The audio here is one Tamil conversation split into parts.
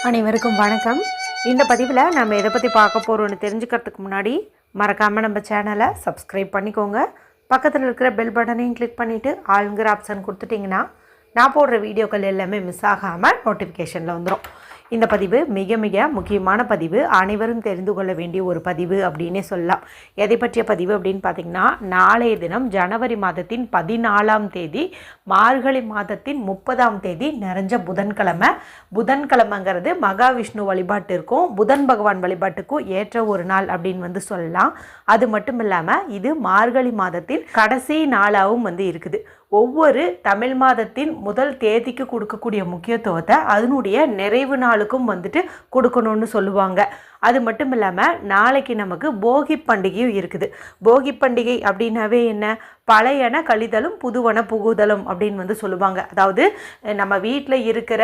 அனைவருக்கும் வணக்கம். இந்த பதிவில் நம்ம எதை பற்றி பார்க்க போகிறோன்னு தெரிஞ்சுக்கிறதுக்கு முன்னாடி மறக்காமல் நம்ம சேனலை சப்ஸ்கிரைப் பண்ணிக்கோங்க. பக்கத்தில் இருக்கிற பெல் பட்டனையும் கிளிக் பண்ணிவிட்டு ஆளுங்கிற ஆப்ஷன் கொடுத்துட்டிங்கன்னா நான் போடுற வீடியோக்கள் எல்லாமே மிஸ் ஆகாமல் நோட்டிஃபிகேஷனில் வந்துடும். இந்த பதிவு மிக மிக முக்கியமான பதிவு, அனைவரும் தெரிந்து கொள்ள வேண்டிய ஒரு பதிவு அப்படின்னே சொல்லலாம். எதை பற்றிய பதிவு அப்படின்னு பார்த்திங்கன்னா, நாளைய தினம் ஜனவரி மாதத்தின் 14ஆம் தேதி மார்கழி மாதத்தின் 30ஆம் தேதி நிறைஞ்ச புதன்கிழமைங்கிறது மகாவிஷ்ணு வழிபாட்டிற்கும் புதன் பகவான் வழிபாட்டுக்கும் ஏற்ற ஒரு நாள் அப்படின்னு சொல்லலாம். அது மட்டும் இல்லாமல் இது மார்கழி மாதத்தின் கடைசி நாளாகவும் இருக்குது. ஒவ்வொரு தமிழ் மாதத்தின் முதல் தேதிக்கு கொடுக்கக்கூடிய முக்கியத்துவத்தை அதனுடைய நிறைவு நாளுக்கும் கொடுக்கணும்னு சொல்லுவாங்க. அது மட்டும் இல்லாமல் நாளைக்கு நமக்கு போகி பண்டிகையும் இருக்குது. போகி பண்டிகை அப்படின்னாவே என்ன, பழையன கழிதலும் புதுவன புகுதலும் அப்படின்னு சொல்லுவாங்க. அதாவது நம்ம வீட்டில் இருக்கிற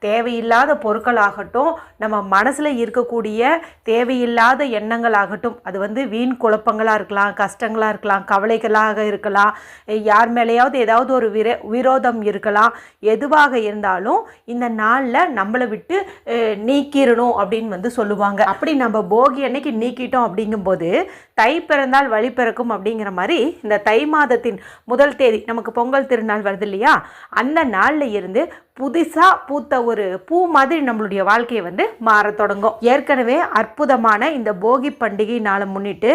தேவையில்லாத பொருட்களாகட்டும், நம்ம மனசில் இருக்கக்கூடிய தேவையில்லாத எண்ணங்கள் ஆகட்டும், அது வீண் குழப்பங்களாக இருக்கலாம், கஷ்டங்களாக இருக்கலாம், கவலைகளாக இருக்கலாம், யார் மேலேயாவது ஏதாவது ஒரு விரோதம் இருக்கலாம். எதுவாக இருந்தாலும் இந்த நாளில் நம்மளை விட்டு நீக்கிடணும் அப்படின்னு சொல்லுவாங்க. அப்படி நம்ம போகி அன்னைக்கு நீக்கிட்டோம் அப்படிங்கும்போது தை பிறந்தால் வழி பிறக்கும் அப்படிங்கிற மாதிரி இந்த தை மாதத்தின் முதல் தேதி நமக்கு பொங்கல் திருநாள் வருது இல்லையா, அந்த நாளில் இருந்து புதுசாக பூத்த ஒரு பூ மாதிரி நம்மளுடைய வாழ்க்கையை மாற தொடங்கும். ஏற்கனவே அற்புதமான இந்த போகி பண்டிகை நாளை முன்னிட்டு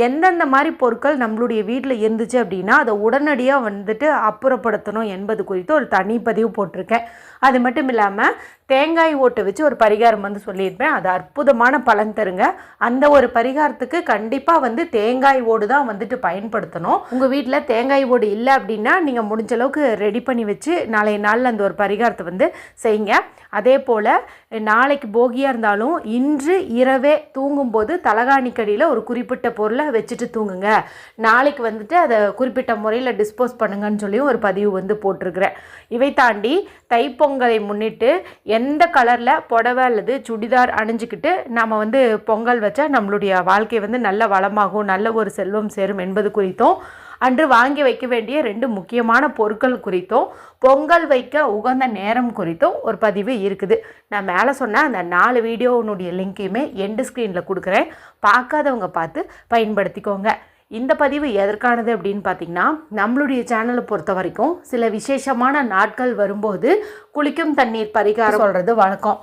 எந்தெந்த மாதிரி பொருட்கள் நம்மளுடைய வீட்டில் இருந்துச்சு அப்படின்னா அதை உடனடியாக அப்புறப்படுத்தணும் என்பது குறித்து ஒரு தனி பதிவு போட்டிருக்கேன். அது மட்டும் இல்லாமல் தேங்காய் ஓட்டை வச்சு ஒரு பரிகாரம் சொல்லியிருப்பேன். அது அற்புதமான பலன் தருங்க. அந்த ஒரு பரிகாரத்துக்கு கண்டிப்பாக தேங்காய் ஓடு தான் பயன்படுத்தணும். உங்கள் வீட்டில் தேங்காய் ஓடு இல்லை அப்படின்னா நீங்கள் முடிஞ்ச அளவுக்கு ரெடி பண்ணி வச்சு நாளைய நாளில் அந்த ஒரு பரிகாரத்தை செய்யுங்க. அதே போல் நாளைக்கு போகியாக இருந்தாலும் இன்று இரவே தூங்கும்போது தலகாணிக்கடியில் ஒரு குறிப்பிட்ட பொருளை வச்சுட்டு தூங்குங்க. நாளைக்கு அதை குறிப்பிட்ட முறையில் டிஸ்போஸ் பண்ணுங்கன்னு சொல்லி ஒரு பதிவு போட்டிருக்கிறேன். இவை தாண்டி தைப்பொங்கலை முன்னிட்டு எந்த கலரில் புடவை அல்லது சுடிதார் அணிஞ்சிக்கிட்டு நாம் பொங்கல் வச்சா நம்மளுடைய வாழ்க்கை நல்ல வளமாகும், நல்ல ஒரு செல்வம் சேரும் என்பது குறித்தும், அன்று வாங்கி வைக்க வேண்டிய 2 முக்கியமான பொருட்கள் குறித்தும், பொங்கல் வைக்க உகந்த நேரம் குறித்தும் ஒரு பதிவு இருக்குது. நான் மேலே சொன்ன அந்த 4 வீடியோனுடைய லிங்கையுமே எண்டு ஸ்க்ரீனில் கொடுக்குறேன். பார்க்காதவங்க பார்த்து பயன்படுத்திக்கோங்க. இந்த பதிவு எதற்கானது அப்படின்னு பார்த்திங்கன்னா, நம்மளுடைய சேனலை பொறுத்த வரைக்கும் சில விசேஷமான நாட்கள் வரும்போது குளிக்கும் தண்ணீர் பரிகாரம் சொல்கிறது வழக்கம்.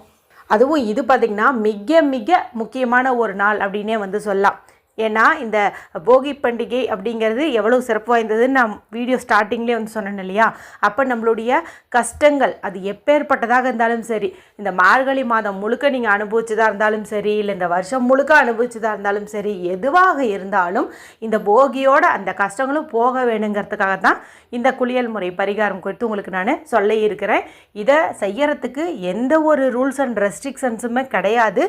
அதுவும் இது பார்த்திங்கன்னா மிக மிக முக்கியமான ஒரு நாள் அப்படின்னே சொல்லலாம். ஏன்னா இந்த போகி பண்டிகை அப்படிங்கிறது எவ்வளோ சிறப்பு வாய்ந்ததுன்னு நான் வீடியோ ஸ்டார்டிங்லேயே சொன்னேன் இல்லையா. அப்போ நம்மளுடைய கஷ்டங்கள் அது எப்பேற்பட்டதாக இருந்தாலும் சரி, இந்த மார்கழி மாதம் முழுக்க நீங்கள் அனுபவிச்சதாக இருந்தாலும் சரி, இல்லை இந்த வருஷம் முழுக்க அனுபவிச்சதாக இருந்தாலும் சரி, எதுவாக இருந்தாலும் இந்த போகியோட அந்த கஷ்டங்களும் போக வேணுங்கிறதுக்காக தான் இந்த குளியல் முறை பரிகாரம் குறித்து உங்களுக்கு நான் சொல்ல இருக்கிறேன். இதை செய்யறதுக்கு எந்த ஒரு ரூல்ஸ் அண்ட் ரெஸ்ட்ரிக்ஷன்ஸுமே கிடையாது.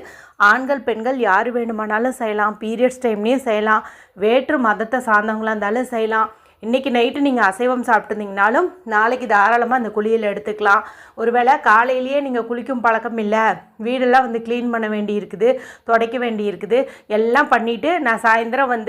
ஆண்கள் பெண்கள் யார் வேணுமானாலும் செய்யலாம். பீரியட்ஸ் டைம்லேயும் செய்யலாம். வேற்று மதத்தை சார்ந்தவங்களாக இருந்தாலும் செய்யலாம். இன்றைக்கி நைட்டு நீங்கள் அசைவம் சாப்பிட்டுருந்தீங்கனாலும் நாளைக்கு தாராளமாக அந்த குளியல் எடுத்துக்கலாம். ஒருவேளை காலையிலேயே நீங்கள் குளிக்கும் பழக்கம் இல்லை, வீடெல்லாம் க்ளீன் பண்ண வேண்டி இருக்குது, துடைக்க வேண்டி இருக்குது, எல்லாம் பண்ணிவிட்டு நான் சாயந்தரம்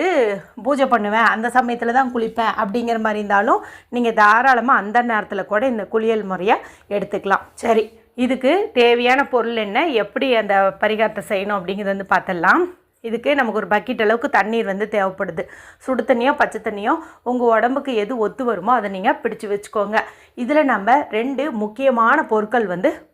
பூஜை பண்ணுவேன், அந்த சமயத்தில் தான் குளிப்பேன் அப்படிங்கிற மாதிரி இருந்தாலும் நீங்கள் தாராளமாக அந்த நேரத்தில் கூட இந்த குளியல் முறையை எடுத்துக்கலாம். சரி, இதுக்கு தேவையான பொருள் என்ன, எப்படி அந்த பரிகாரத்தை செய்யணும் அப்படிங்கிறது பார்த்துடலாம். இதுக்கு நமக்கு ஒரு பக்கெட் அளவுக்கு தண்ணீர் தேவைப்படுது. சுடு தண்ணியோ பச்சை தண்ணியோ உங்கள் உடம்புக்கு எது ஒத்து வருமோ அதை நீங்கள் பிடிச்சி வச்சுக்கோங்க. இதில் நம்ம 2 முக்கியமான பொருட்கள்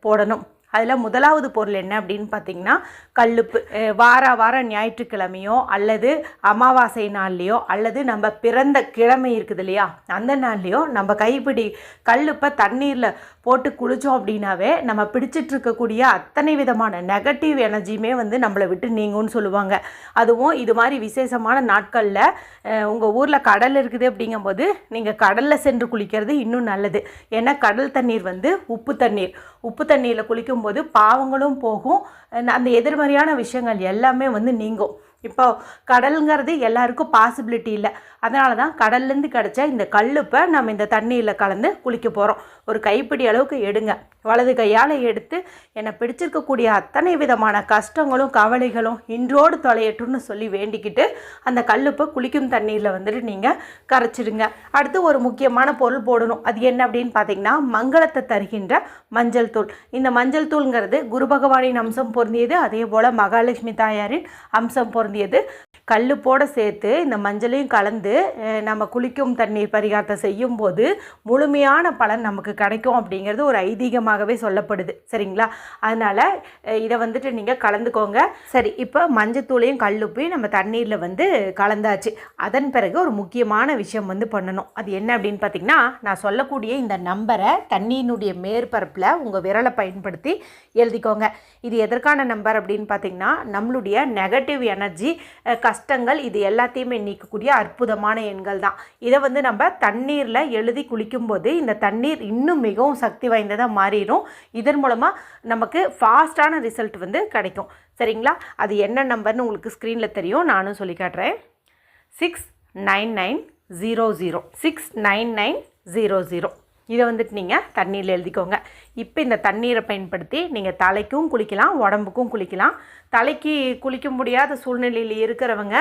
போடணும். அதில் முதலாவது பொருள் என்ன அப்படின்னு பார்த்திங்கன்னா கல்லுப்பு. வார ஞாயிற்றுக்கிழமையோ அல்லது அமாவாசை நாள்லையோ அல்லது நம்ம பிறந்த கிழமை இருக்குது இல்லையா, அந்த நாள்லையோ நம்ம கைப்பிடி கல்லுப்பை தண்ணீரில் போட்டு குளித்தோம் அப்படின்னாவே நம்ம பிடிச்சிட்டு இருக்கக்கூடிய அத்தனை விதமான நெகட்டிவ் எனர்ஜியுமே நம்மளை விட்டு நீங்கும்னு சொல்லுவாங்க. அதுவும் இது மாதிரி விசேஷமான நாட்களில் உங்கள் ஊரில் கடல் இருக்குது அப்படிங்கும்போது நீங்கள் கடலில் சென்று குளிக்கிறது இன்னும் நல்லது. ஏன்னா கடல் தண்ணீர் உப்பு தண்ணீரில் குளிக்கும்போது பாவங்களும் போகும், அந்த எதிர்மறையான விஷயங்கள் எல்லாமே நீங்கும். இப்போ கடலுங்கிறது எல்லாருக்கும் பாசிபிலிட்டி இல்லை. அதனால தான் கடல்லேருந்து கிடச்ச இந்த கல்லுப்பை நம்ம இந்த தண்ணியில் கலந்து குளிக்க போகிறோம். ஒரு கைப்பிடி அளவுக்கு எடுங்க. வலது கையால் எடுத்து என்னை பிடிச்சிருக்கக்கூடிய அத்தனை விதமான கஷ்டங்களும் கவலைகளும் இன்றோடு தொலையட்டும்னு சொல்லி வேண்டிக்கிட்டு அந்த கல்லுப்பை குளிக்கும் தண்ணீரில் வந்துட்டு நீங்கள் கரைச்சிடுங்க. அடுத்து ஒரு முக்கியமான பொருள் போடணும். அது என்ன அப்படின்னு பார்த்தீங்கன்னா, மங்களத்தை தருகின்ற மஞ்சள் தூள். இந்த மஞ்சள் தூள்ங்கிறது குரு பகவானின் அம்சம் பொருந்தியது, அதே போல் மகாலட்சுமி தாயாரின் அம்சம் பொருந்தியது. கல்லுப்போடு சேர்த்து இந்த மஞ்சளையும் கலந்து நம்ம குளிக்கும் தண்ணீர் பரிகாரத்தை செய்யும் போது முழுமையான பலன் நமக்கு கிடைக்கும் அப்படிங்கிறது ஒரு ஐதீகமாகவே சொல்லப்படுது. சரிங்களா? அதனால் இதை வந்துட்டு நீங்கள் கலந்துக்கோங்க. சரி, இப்போ மஞ்சத்தூளையும் கல்லுப்பையும் நம்ம தண்ணீரில் வந்து கலந்தாச்சு. அதன் பிறகு ஒரு முக்கியமான விஷயம் வந்து பண்ணணும். அது என்ன அப்படின்னு பார்த்தீங்கன்னா, நான் சொல்லக்கூடிய இந்த நம்பரை தண்ணீரினுடைய மேற்பரப்பில் உங்கள் விரலை பயன்படுத்தி எழுதிக்கோங்க. இது எதற்கான நம்பர் அப்படின்னு பார்த்தீங்கன்னா, நம்மளுடைய நெகட்டிவ் எனர்ஜி, கஷ்டங்கள், இது எல்லாத்தையுமே நீக்கக்கூடிய அற்புதமான எண்கள் தான். இதை வந்து நம்ம தண்ணீரில் எழுதி குளிக்கும்போது இந்த தண்ணீர் இன்னும் மிகவும் சக்தி வாய்ந்ததாக மாறிடும். இதன் மூலமாக நமக்கு ஃபாஸ்டான ரிசல்ட் வந்து கிடைக்கும். சரிங்களா? அது என்ன நம்பர்னு உங்களுக்கு ஸ்க்ரீனில் தெரியும், நானும் சொல்லி காட்டுறேன். 69900 69900. இதை வந்துட்டு நீங்கள் தண்ணீரில் எழுதிக்கோங்க. இப்போ இந்த தண்ணீரை பயன்படுத்தி நீங்கள் தலைக்கும் குளிக்கலாம், உடம்புக்கும் குளிக்கலாம். தலைக்கு குளிக்க முடியாத சூழ்நிலையில் இருக்கிறவங்க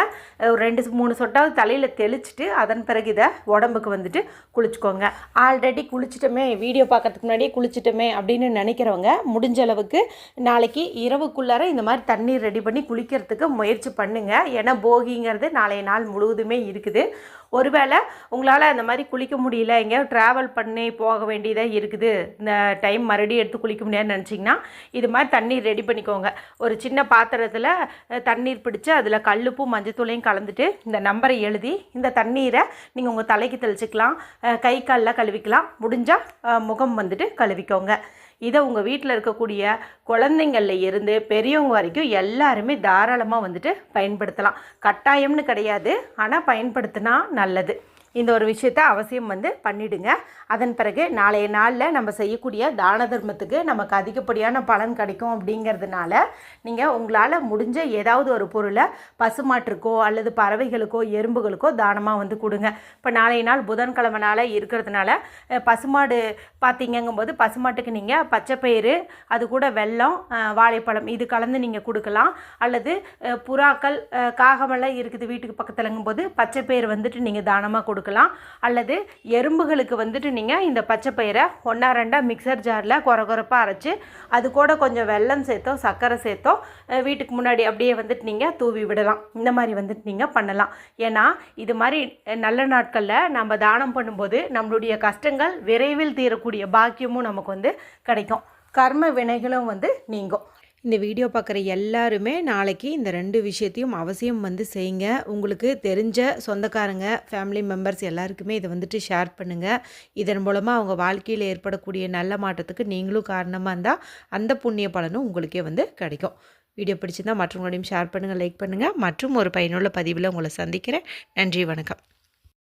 ஒரு 2-3 சொட்டாவது தலையில் தெளிச்சுட்டு அதன் பிறகு இதை உடம்புக்கு வந்துட்டு குளிச்சுக்கோங்க. ஆல்ரெடி குளிச்சிட்டோமே, வீடியோ பார்க்கறதுக்கு முன்னாடியே குளிச்சிட்டோமே அப்படின்னு நினைக்கிறவங்க முடிஞ்ச அளவுக்கு நாளைக்கு இரவுக்குள்ளார இந்த மாதிரி தண்ணீர் ரெடி பண்ணி குளிக்கிறதுக்கு முயற்சி பண்ணுங்கள். ஏன்னா போகிங்கிறது நாளைய நாள் முழுவதுமே இருக்குது. ஒருவேளை உங்களால் அந்த மாதிரி குளிக்க முடியல, எங்கேயாவது ட்ராவல் பண்ணி போக வேண்டியதாக இருக்குது, இந்த டைம் மறுபடியும் எடுத்து குளிக்க முடியாதுன்னு நினச்சிங்கன்னா இது மாதிரி தண்ணீர் ரெடி பண்ணிக்கோங்க. ஒரு சின்ன பாத்திரத்தில் தண்ணீர் பிடிச்சி அதில் கல்லுப்பும் மஞ்சத்தூளையும் கலந்துட்டு இந்த நம்பரை எழுதி இந்த தண்ணீரை நீங்கள் உங்கள் தலைக்கு தெளிச்சிக்கலாம், கை காலில் கழுவிக்கலாம், முடிஞ்சால் முகம் வந்துட்டு கழுவிக்கோங்க. இதை உங்கள் வீட்டில் இருக்கக்கூடிய குழந்தைங்களில் இருந்து பெரியவங்க வரைக்கும் எல்லாருமே தாராளமாக வந்துட்டு பயன்படுத்தலாம். கட்டாயம்னு கிடையாது, ஆனால் பயன்படுத்தினா நல்லது. இந்த ஒரு விஷயத்தை அவசியம் வந்து பண்ணிவிடுங்க. அதன் பிறகு நாளைய நாளில் நம்ம செய்யக்கூடிய தான தர்மத்துக்கு நமக்கு அதிகப்படியான பலன் கிடைக்கும். அப்படிங்கிறதுனால நீங்கள் உங்களால் முடிஞ்ச ஏதாவது ஒரு பொருளை பசுமாட்டிற்கோ அல்லது பறவைகளுக்கோ எறும்புகளுக்கோ தானமாக வந்து கொடுங்க. இப்போ நாளைய நாள் புதன்கிழமை நாள் இருக்கிறதுனால பசுமாடு பார்த்தீங்கும்போது பசுமாட்டுக்கு நீங்கள் பச்சைப்பயிறு, அது கூட வெல்லம், வாழைப்பழம் இது கலந்து நீங்கள் கொடுக்கலாம். அல்லது புறாக்கள், காகமெல்லாம் இருக்குது வீட்டுக்கு பக்கத்துலங்கும்போது பச்சைப்பயிறு வந்துட்டு நீங்கள் தானமாக கொடுக்கலாம். அல்லது எறும்புகளுக்கு வந்துட்டு நீங்கள் இந்த பச்சைப்பயிரை 1-2 மிக்சர் ஜாரில் கொரகொரப்பாக அரைச்சி அது கூட கொஞ்சம் வெல்லம் சேர்த்தோ சர்க்கரை சேர்த்தோ வீட்டுக்கு முன்னாடி அப்படியே வந்துட்டு நீங்கள் தூவி விடலாம். இந்த மாதிரி வந்துட்டு நீங்கள் பண்ணலாம். ஏன்னா இது மாதிரி நல்ல நாட்களில் நம்ம தானம் பண்ணும்போது நம்மளுடைய கஷ்டங்கள் விரைவில் தீரக்கூடிய பாக்கியமும் நமக்கு வந்து கிடைக்கும். கர்ம வினைகளும் வந்து நீங்கும். இந்த வீடியோ பார்க்குற எல்லாருமே நாளைக்கு இந்த 2 விஷயத்தையும் அவசியம் வந்து செய்யுங்க. உங்களுக்கு தெரிஞ்ச சொந்தக்காரங்க, ஃபேமிலி மெம்பர்ஸ் எல்லாருக்குமே இதை வந்துட்டு ஷேர் பண்ணுங்கள். இதன் மூலமாக அவங்க வாழ்க்கையில் ஏற்படக்கூடிய நல்ல மாற்றத்துக்கு நீங்களும் காரணமாக இருந்தால் அந்த புண்ணிய பலனும் உங்களுக்கே வந்து கிடைக்கும். வீடியோ பிடிச்சிருந்தால் மற்றவங்களோடையும் ஷேர் பண்ணுங்கள், லைக் பண்ணுங்கள். மற்றும் ஒரு பயனுள்ள பதிவில் உங்களை சந்திக்கிறேன். நன்றி, வணக்கம்.